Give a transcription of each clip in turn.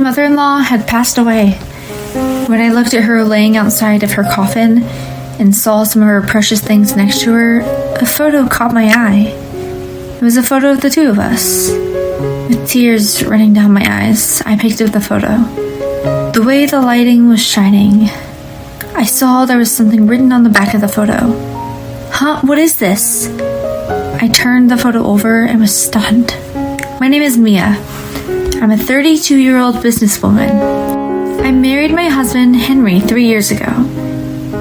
mother-in-law had passed away. When I looked at her laying outside of her coffin and saw some of her precious things next to her, a photo caught my eye. It was a photo of the two of us. With tears running down my eyes, I picked up the photo. The way the lighting was shining, I saw there was something written on the back of the photo. Huh? What is this? I turned the photo over and was stunned. My name is Mia. I'm a 32-year-old businesswoman. I married my husband, Henry, 3 years ago.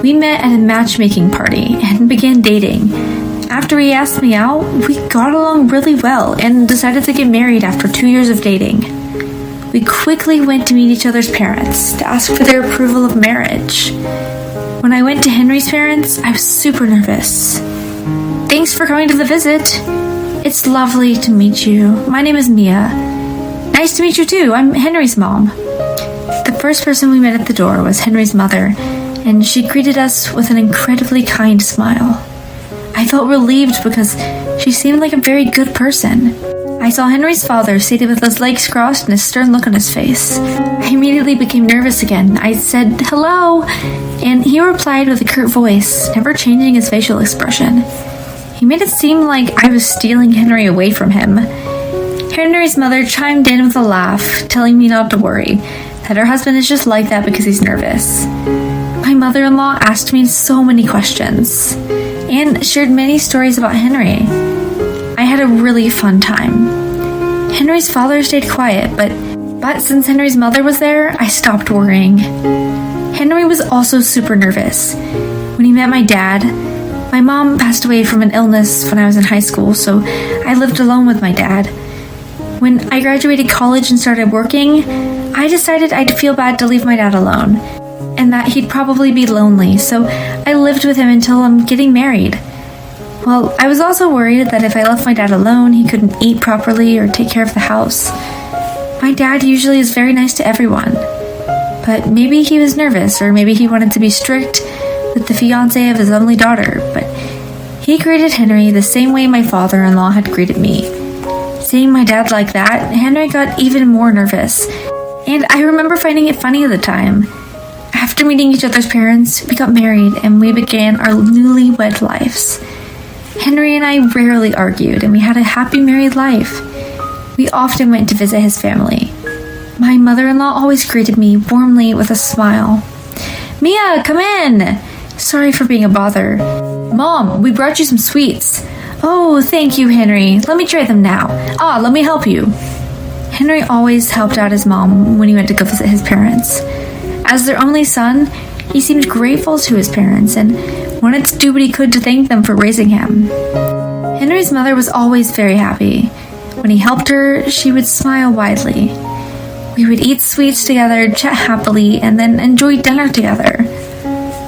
We met at a matchmaking party and began dating. After he asked me out, we got along really well and decided to get married after 2 years of dating. We quickly went to meet each other's parents to ask for their approval of marriage. When I went to Henry's parents, I was super nervous. Thanks for coming to the visit. It's lovely to meet you. My name is Mia. Nice to meet you too. I'm Henry's mom. The first person we met at the door was Henry's mother, and she greeted us with an incredibly kind smile. I felt relieved because she seemed like a very good person. I saw Henry's father seated with his legs crossed and a stern look on his face. I immediately became nervous again. I said, "Hello," and he replied with a curt voice, never changing his facial expression. He made it seem like I was stealing Henry away from him. Henry's mother chimed in with a laugh, telling me not to worry, that her husband is just like that because he's nervous. My mother-in-law asked me so many questions and shared many stories about Henry. I had a really fun time. Henry's father stayed quiet, but since Henry's mother was there, I stopped worrying. Henry was also super nervous. When he met my dad, my mom passed away from an illness when I was in high school, so I lived alone with my dad. When I graduated college and started working, I decided I'd feel bad to leave my dad alone, and that he'd probably be lonely, so I lived with him until I'm getting married. Well, I was also worried that if I left my dad alone, he couldn't eat properly or take care of the house. My dad usually is very nice to everyone, but maybe he was nervous, or maybe he wanted to be strict with the fiancé of his only daughter, but he greeted Henry the same way my father-in-law had greeted me. Seeing my dad like that, Henry got even more nervous, and I remember finding it funny at the time. After meeting each other's parents, we got married and we began our newlywed lives. Henry and I rarely argued, and we had a happy married life. We often went to visit his family. My mother-in-law always greeted me warmly with a smile. "Mia, come in! Sorry for being a bother. Mom, we brought you some sweets." "Oh, thank you, Henry. Let me try them now. Let me help you." Henry always helped out his mom when he went to go visit his parents. As their only son, he seemed grateful to his parents and wanted to do what he could to thank them for raising him. Henry's mother was always very happy. When he helped her, she would smile widely. We would eat sweets together, chat happily, and then enjoy dinner together.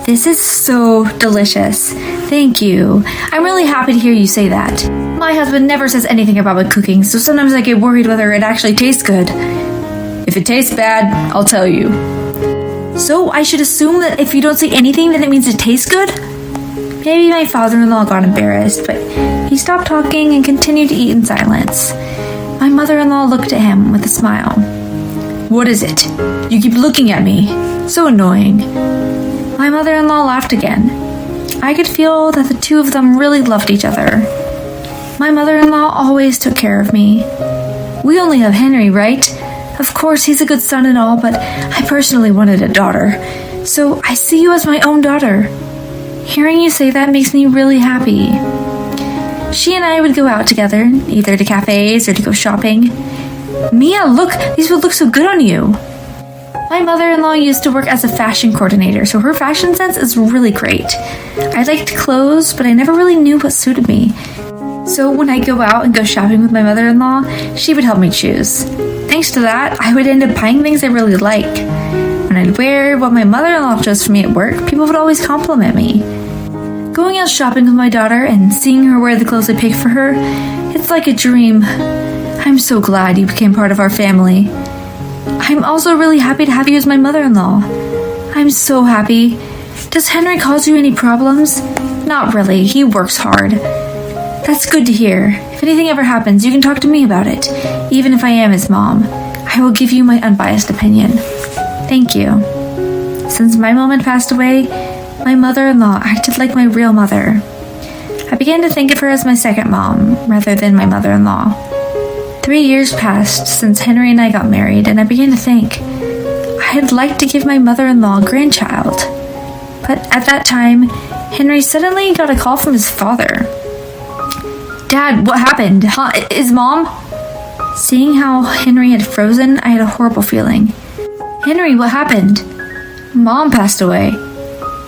This is so delicious. Thank you. I'm really happy to hear you say that. My husband never says anything about my cooking, so sometimes I get worried whether it actually tastes good. If it tastes bad, I'll tell you. So I should assume that if you don't say anything, then it means it tastes good? Maybe my father-in-law got embarrassed, but he stopped talking and continued to eat in silence. My mother-in-law looked at him with a smile. "What is it? You keep looking at me. So annoying." My mother-in-law laughed again. I could feel that the two of them really loved each other. My mother-in-law always took care of me. We only have Henry, right? Of course, he's a good son and all, but I personally wanted a daughter. So I see you as my own daughter. Hearing you say that makes me really happy. She and I would go out together, either to cafes or to go shopping. "Mia, look, these would look so good on you." My mother-in-law used to work as a fashion coordinator, so her fashion sense is really great. I liked clothes, but I never really knew what suited me. So when I go out and go shopping with my mother-in-law, she would help me choose. Thanks to that, I would end up buying things I really like. When I'd wear what my mother-in-law chose for me at work, people would always compliment me. Going out shopping with my daughter and seeing her wear the clothes I picked for her, it's like a dream. I'm so glad you became part of our family. I'm also really happy to have you as my mother-in-law. I'm so happy. Does Henry cause you any problems? Not really, he works hard. That's good to hear. If anything ever happens, you can talk to me about it, even if I am his mom. I will give you my unbiased opinion. Thank you. Since my mom had passed away, my mother-in-law acted like my real mother. I began to think of her as my second mom, rather than my mother-in-law. 3 years passed since Henry and I got married, and I began to think, I'd like to give my mother-in-law a grandchild. But at that time, Henry suddenly got a call from his father. Dad, what happened? Huh? Is Mom? Seeing how Henry had frozen, I had a horrible feeling. Henry, what happened? Mom passed away.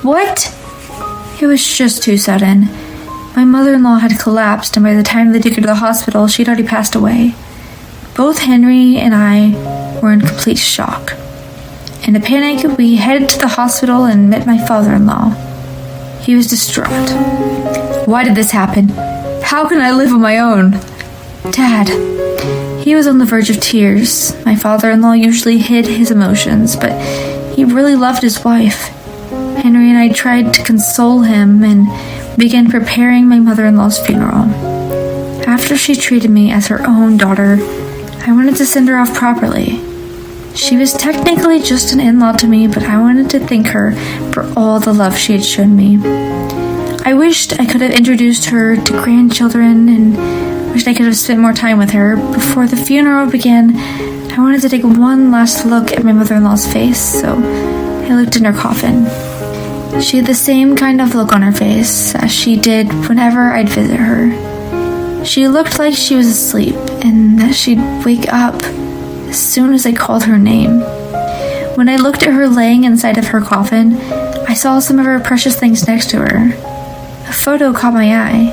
What? It was just too sudden. My mother-in-law had collapsed, and by the time they took her to the hospital, she'd already passed away. Both Henry and I were in complete shock. In a panic, we headed to the hospital and met my father-in-law. He was distraught. Why did this happen? How can I live on my own? Dad. He was on the verge of tears. My father-in-law usually hid his emotions, but he really loved his wife. Henry and I tried to console him and began preparing my mother-in-law's funeral. After she treated me as her own daughter, I wanted to send her off properly. She was technically just an in-law to me, but I wanted to thank her for all the love she had shown me. I wished I could have introduced her to grandchildren and wished I could have spent more time with her. Before the funeral began, I wanted to take one last look at my mother-in-law's face, so I looked in her coffin. She had the same kind of look on her face as she did whenever I'd visit her. She looked like she was asleep and that she'd wake up as soon as I called her name. When I looked at her laying inside of her coffin, I saw some of her precious things next to her. A photo caught my eye.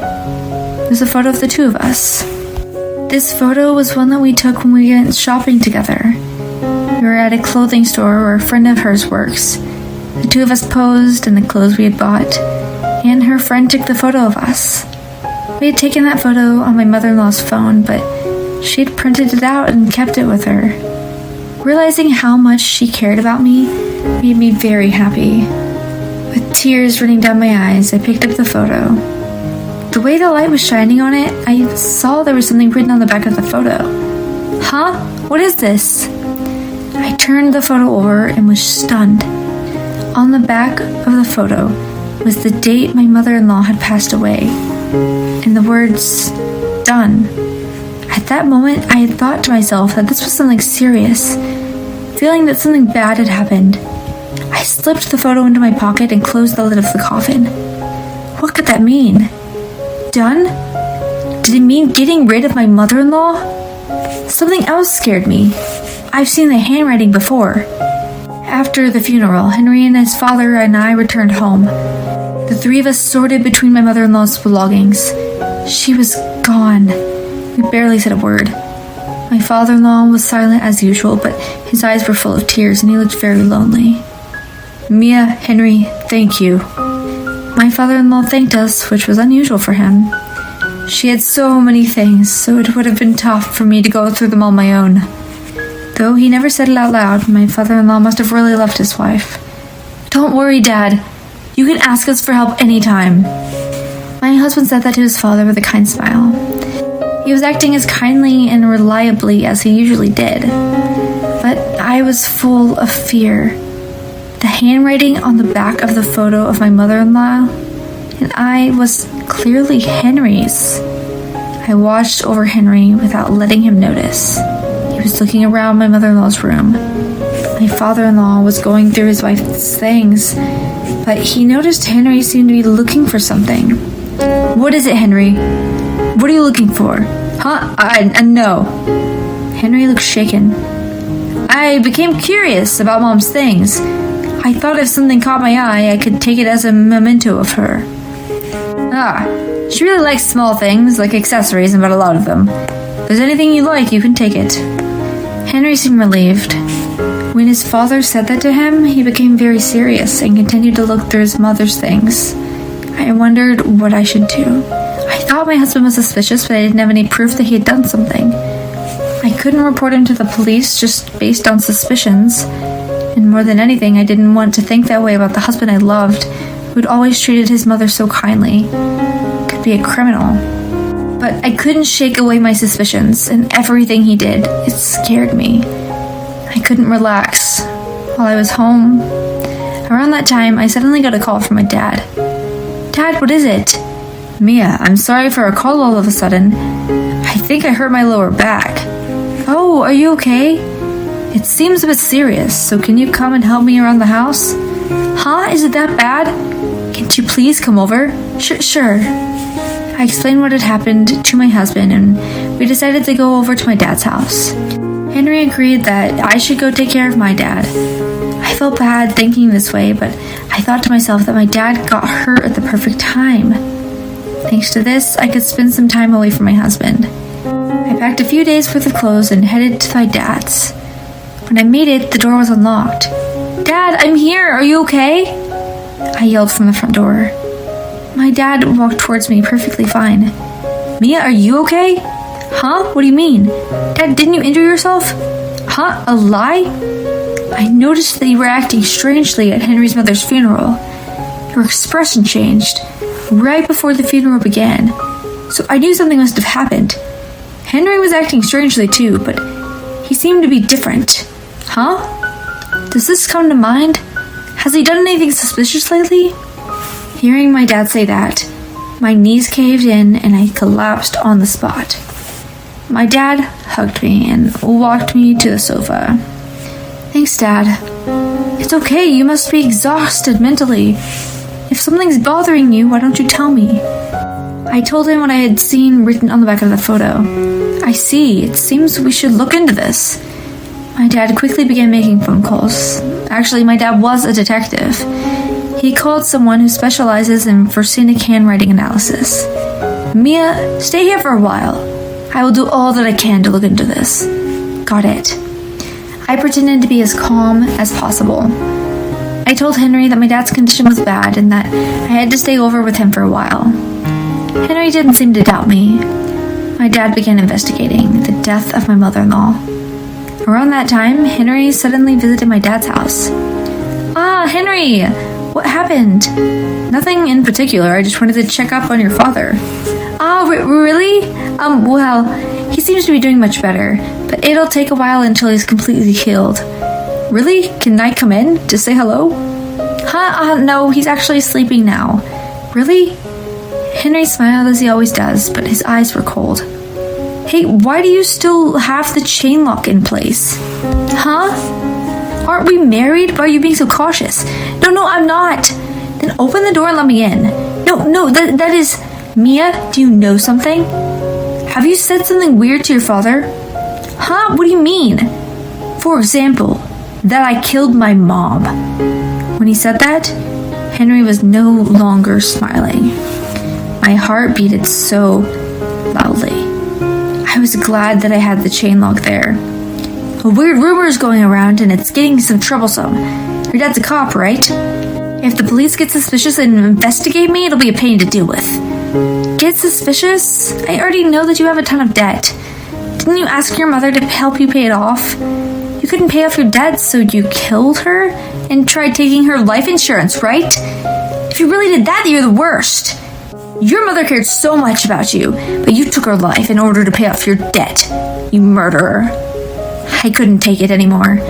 It was a photo of the two of us. This photo was one that we took when we went shopping together. We were at a clothing store where a friend of hers works. The two of us posed in the clothes we had bought, and her friend took the photo of us. We had taken that photo on my mother-in-law's phone, but she had printed it out and kept it with her. Realizing how much she cared about me made me very happy. With tears running down my eyes, I picked up the photo. The way the light was shining on it, I saw there was something written on the back of the photo. Huh? What is this? I turned the photo over and was stunned. On the back of the photo was the date my mother-in-law had passed away, and the words, "Done." At that moment, I had thought to myself that this was something serious. Feeling that something bad had happened, I slipped the photo into my pocket and closed the lid of the coffin. What could that mean? Done? Did it mean getting rid of my mother-in-law? Something else scared me. I've seen the handwriting before. After the funeral, Henry and his father and I returned home. The three of us sorted between my mother-in-law's belongings. She was gone. We barely said a word. My father-in-law was silent as usual, but his eyes were full of tears and he looked very lonely. Mia, Henry, thank you. My father-in-law thanked us, which was unusual for him. She had so many things, so it would have been tough for me to go through them on my own. Though he never said it out loud, my father-in-law must have really loved his wife. Don't worry, Dad. You can ask us for help anytime. My husband said that to his father with a kind smile. He was acting as kindly and reliably as he usually did. But I was full of fear. The handwriting on the back of the photo of my mother-in-law and I was clearly Henry's. I watched over Henry without letting him notice. He was looking around my mother-in-law's room. My father-in-law was going through his wife's things, but he noticed Henry seemed to be looking for something. What is it, Henry? What are you looking for? Huh? No. Henry looked shaken. I became curious about Mom's things. I thought if something caught my eye, I could take it as a memento of her. She really likes small things, like accessories, and but a lot of them. If there's anything you like, you can take it. Henry seemed relieved. When his father said that to him, he became very serious and continued to look through his mother's things. I wondered what I should do. I thought my husband was suspicious, but I didn't have any proof that he had done something. I couldn't report him to the police just based on suspicions. And more than anything, I didn't want to think that way about the husband I loved, who'd always treated his mother so kindly. Could be a criminal. But I couldn't shake away my suspicions, and everything he did, it scared me. couldn't relax while I was home. Around that time, I suddenly got a call from my dad. Dad, what is it? Mia, I'm sorry for a call all of a sudden. I think I hurt my lower back. Oh, are you okay? It seems a bit serious, so can you come and help me around the house? Huh? Is it that bad? Can't you please come over? Sure. I explained what had happened to my husband, and we decided to go over to my dad's house. Henry agreed that I should go take care of my dad. I felt bad thinking this way, but I thought to myself that my dad got hurt at the perfect time. Thanks to this, I could spend some time away from my husband. I packed a few days worth of clothes and headed to my dad's. When I made it, the door was unlocked. Dad, I'm here! Are you okay? I yelled from the front door. My dad walked towards me perfectly fine. Mia, are you okay? Huh? What do you mean? Dad, didn't you injure yourself? Huh? A lie? I noticed that you were acting strangely at Henry's mother's funeral. Your expression changed right before the funeral began, so I knew something must have happened. Henry was acting strangely too, but he seemed to be different. Huh? Does this come to mind? Has he done anything suspicious lately? Hearing my dad say that, my knees caved in and I collapsed on the spot. My dad hugged me and walked me to the sofa. Thanks, Dad. It's okay, you must be exhausted mentally. If something's bothering you, why don't you tell me? I told him what I had seen written on the back of the photo. I see, it seems we should look into this. My dad quickly began making phone calls. Actually, my dad was a detective. He called someone who specializes in forensic handwriting analysis. Mia, stay here for a while. I will do all that I can to look into this. Got it. I pretended to be as calm as possible. I told Henry that my dad's condition was bad and that I had to stay over with him for a while. Henry didn't seem to doubt me. My dad began investigating the death of my mother-in-law. Around that time, Henry suddenly visited my dad's house. Ah, Henry! What happened? Nothing in particular, I just wanted to check up on your father. Ah, really? Well, he seems to be doing much better, but it'll take a while until he's completely healed. Really? Can I come in to say hello? No, he's actually sleeping now. Really? Henry smiled as he always does, but his eyes were cold. Hey, why do you still have the chain lock in place? Huh? Aren't we married? Why are you being so cautious? No, I'm not. Then open the door and let me in. No, that is... Mia, do you know something? Have you said something weird to your father? Huh? What do you mean? For example, that I killed my mom. When he said that, Henry was no longer smiling. My heart beat so loudly. I was glad that I had the chain lock there. A weird rumor is going around and it's getting some troublesome. Your dad's a cop, right? If the police get suspicious and investigate me, it'll be a pain to deal with. Get suspicious? I already know that you have a ton of debt. Didn't you ask your mother to help you pay it off? You couldn't pay off your debt, so you killed her and tried taking her life insurance, right? If you really did that, you're the worst. Your mother cared so much about you, but you took her life in order to pay off your debt. You murderer. I couldn't take it anymore.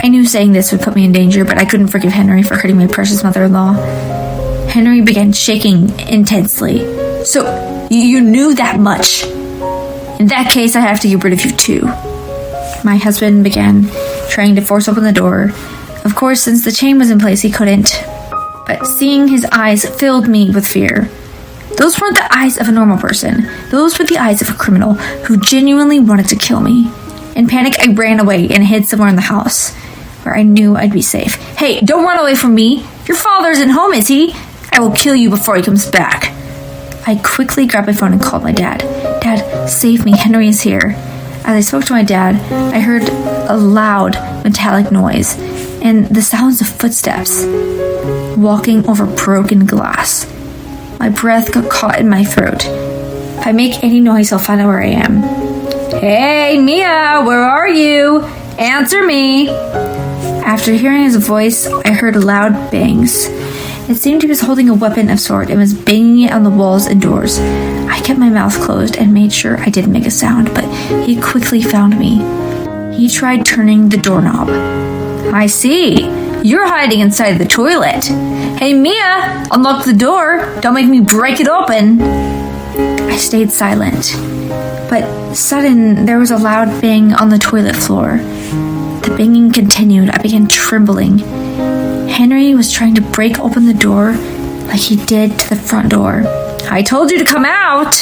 I knew saying this would put me in danger, but I couldn't forgive Henry for hurting my precious mother-in-law. Henry began shaking intensely. So, you knew that much? In that case, I have to get rid of you too. My husband began trying to force open the door. Of course, since the chain was in place, he couldn't. But seeing his eyes filled me with fear. Those weren't the eyes of a normal person. Those were the eyes of a criminal who genuinely wanted to kill me. In panic, I ran away and hid somewhere in the house, where I knew I'd be safe. Hey, don't run away from me! Your father isn't home, is he? I will kill you before he comes back. I quickly grabbed my phone and called my dad. Dad, save me, Henry is here. As I spoke to my dad, I heard a loud metallic noise and the sounds of footsteps walking over broken glass. My breath got caught in my throat. If I make any noise, I'll find out where I am. Hey, Mia, where are you? Answer me. After hearing his voice, I heard loud bangs. It seemed he was holding a weapon of sort and was banging it on the walls and doors. I kept my mouth closed and made sure I didn't make a sound, but he quickly found me. He tried turning the doorknob. I see. You're hiding inside the toilet. Hey, Mia, unlock the door. Don't make me break it open. I stayed silent. But sudden, there was a loud bang on the toilet floor. The banging continued. I began trembling. Henry was trying to break open the door like he did to the front door. I told you to come out!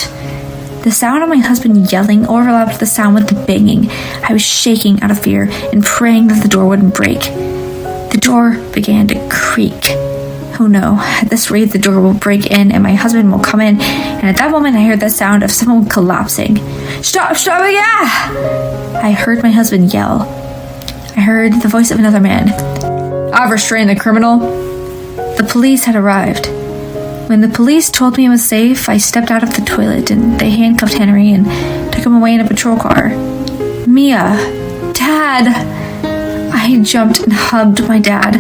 The sound of my husband yelling overlapped the sound with the banging. I was shaking out of fear and praying that the door wouldn't break. The door began to creak. Oh no, at this rate the door will break in and my husband will come in, and at that moment I heard the sound of someone collapsing. Stop, yeah! I heard my husband yell. I heard the voice of another man. I've restrained the criminal. The police had arrived. When the police told me I was safe, I stepped out of the toilet and they handcuffed Henry and took him away in a patrol car. Mia, Dad! I jumped and hugged my dad.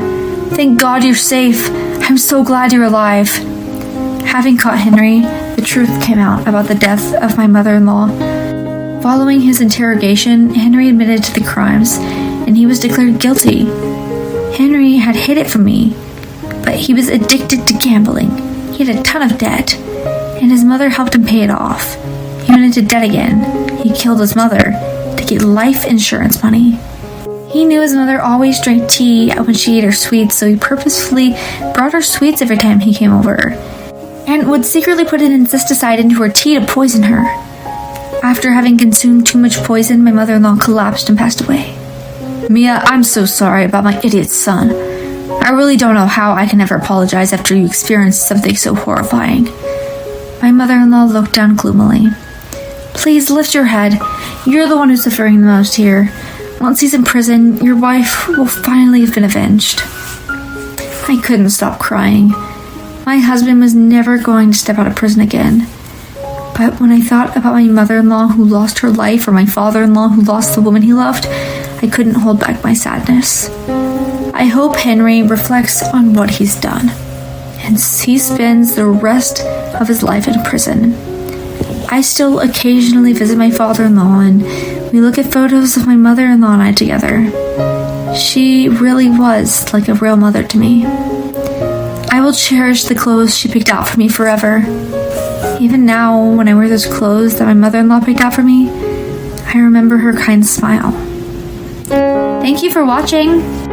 Thank God you're safe. I'm so glad you're alive. Having caught Henry, the truth came out about the death of my mother-in-law. Following his interrogation, Henry admitted to the crimes and he was declared guilty. Henry had hid it from me, but he was addicted to gambling. He had a ton of debt, and his mother helped him pay it off. He went into debt again. He killed his mother to get life insurance money. He knew his mother always drank tea when she ate her sweets, so he purposefully brought her sweets every time he came over, and would secretly put an insecticide into her tea to poison her. After having consumed too much poison, my mother-in-law collapsed and passed away. Mia, I'm so sorry about my idiot son. I really don't know how I can ever apologize after you experienced something so horrifying. My mother-in-law looked down gloomily. Please lift your head. You're the one who's suffering the most here. Once he's in prison, your wife will finally have been avenged. I couldn't stop crying. My husband was never going to step out of prison again. But when I thought about my mother-in-law who lost her life or my father-in-law who lost the woman he loved, I couldn't hold back my sadness. I hope Henry reflects on what he's done, and he spends the rest of his life in prison. I still occasionally visit my father-in-law, and we look at photos of my mother-in-law and I together. She really was like a real mother to me. I will cherish the clothes she picked out for me forever. Even now, when I wear those clothes that my mother-in-law picked out for me, I remember her kind smile. Thank you for watching.